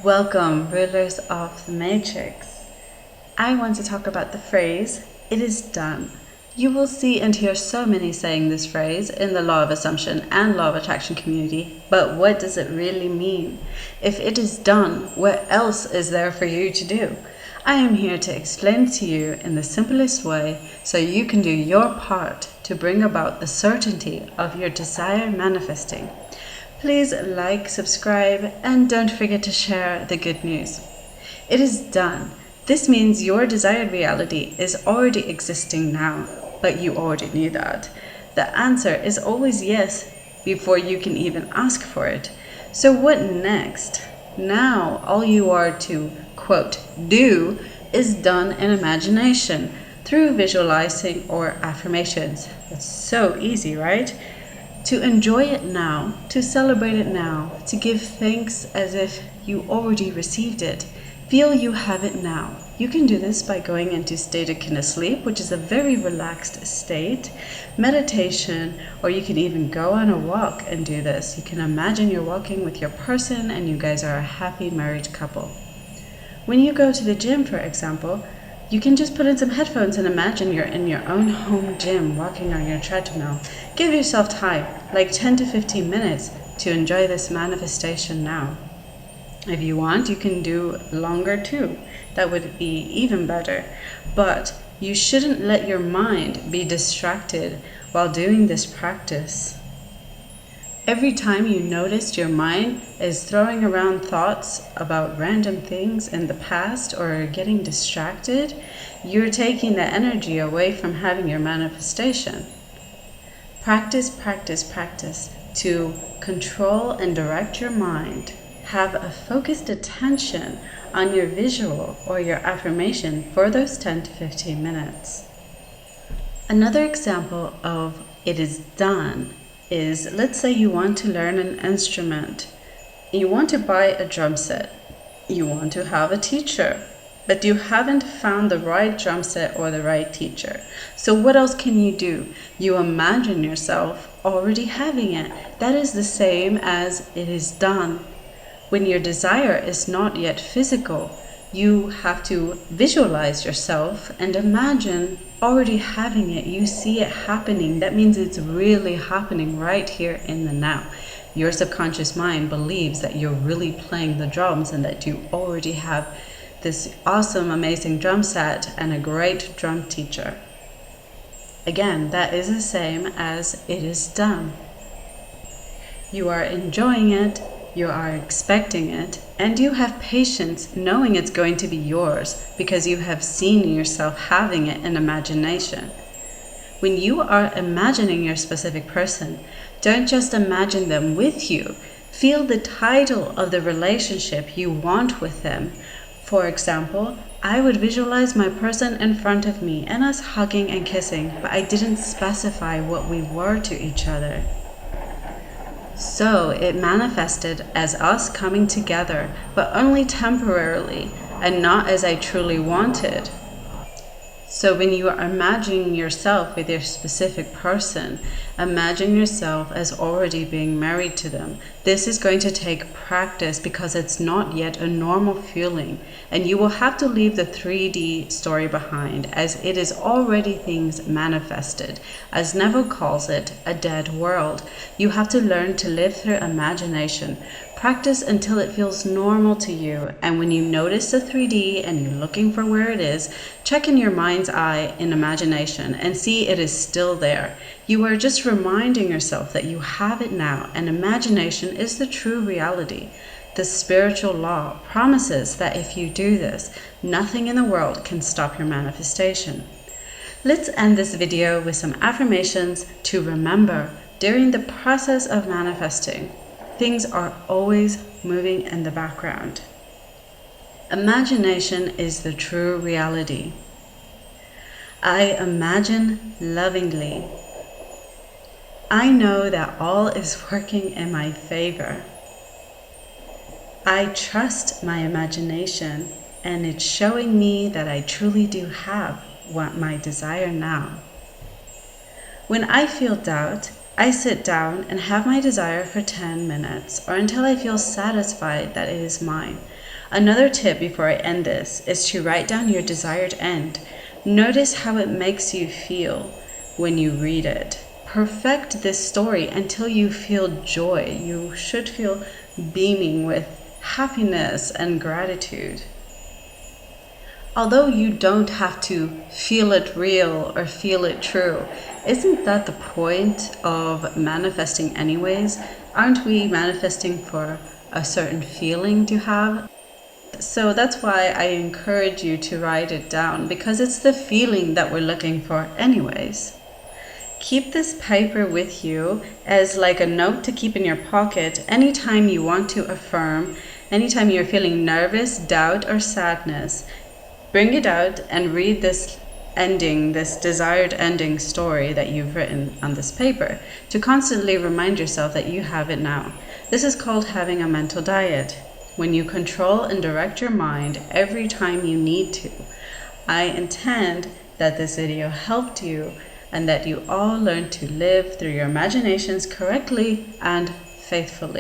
Welcome, rulers of the matrix. I want to talk about the phrase, "it is done." You will see and hear so many saying this phrase in the law of assumption and law of attraction community, but what does it really mean? If it is done, what else is there for you to do? I am here to explain it to you in the simplest way so you can do your part to bring about the certainty of your desire manifesting. Please like, subscribe, and don't forget to share the good news. It is done. This means your desired reality is already existing now, but you already knew that. The answer is always yes before you can even ask for it. So what next? Now all you are to, quote, do is done in imagination through visualizing or affirmations. It's so easy, right? To enjoy it now, to celebrate it now, to give thanks as if you already received it. Feel you have it now. You can do this by going into state akin to sleep, which is a very relaxed state, meditation, or you can even go on a walk and do this. You can imagine you're walking with your person and you guys are a happy married couple. When you go to the gym, for example, you can just put in some headphones and imagine you're in your own home gym walking on your treadmill. Give yourself time, like 10 to 15 minutes, to enjoy this manifestation now. If you want, you can do longer too. That would be even better. But you shouldn't let your mind be distracted while doing this practice. Every time you notice your mind is throwing around thoughts about random things in the past or getting distracted, you're taking the energy away from having your manifestation. Practice, practice, practice to control and direct your mind. Have a focused attention on your visual or your affirmation for those 10 to 15 minutes. Another example of it is done is, let's say you want to learn an instrument. You want to buy a drum set. You want to have a teacher, but you haven't found the right drum set or the right teacher. So what else can you do? You imagine yourself already having it. That is the same as it is done. When your desire is not yet physical, you have to visualize yourself and imagine already having it. You see it happening. That means it's really happening right here in the now. Your subconscious mind believes that you're really playing the drums and that you already have this awesome, amazing drum set and a great drum teacher. Again, that is the same as it is done. You are enjoying it. You are expecting it, and you have patience knowing it's going to be yours because you have seen yourself having it in imagination. When you are imagining your specific person, don't just imagine them with you. Feel the title of the relationship you want with them. For example, I would visualize my person in front of me and us hugging and kissing, but I didn't specify what we were to each other. So it manifested as us coming together, but only temporarily and not as I truly wanted. So when you are imagining yourself with your specific person, imagine yourself as already being married to them. This is going to take practice because it's not yet a normal feeling, and you will have to leave the 3D story behind as it is already things manifested. As Neville calls it, a dead world. You have to learn to live through imagination. Practice until it feels normal to you, and when you notice the 3D and you're looking for where it is, check in your mind's eye in imagination and see it is still there. You are just reminding yourself that you have it now, and imagination is the true reality. The spiritual law promises that if you do this, nothing in the world can stop your manifestation. Let's end this video with some affirmations to remember during the process of manifesting. Things are always moving in the background. Imagination is the true reality. I imagine lovingly. I know that all is working in my favor. I trust my imagination, and it's showing me that I truly do have what my desire now. When I feel doubt, I sit down and have my desire for 10 minutes or until I feel satisfied that it is mine. Another tip before I end this is to write down your desired end. Notice how it makes you feel when you read it. Perfect this story until you feel joy. You should feel beaming with happiness and gratitude. Although you don't have to feel it real or feel it true, isn't that the point of manifesting anyways? Aren't we manifesting for a certain feeling to have? So that's why I encourage you to write it down, because it's the feeling that we're looking for anyways. Keep this paper with you as like a note to keep in your pocket anytime you want to affirm, anytime you're feeling nervous, doubt, or sadness. Bring it out and read this ending, this desired ending story that you've written on this paper to constantly remind yourself that you have it now. This is called having a mental diet, when you control and direct your mind every time you need to. I intend that this video helped you and that you all learn to live through your imaginations correctly and faithfully.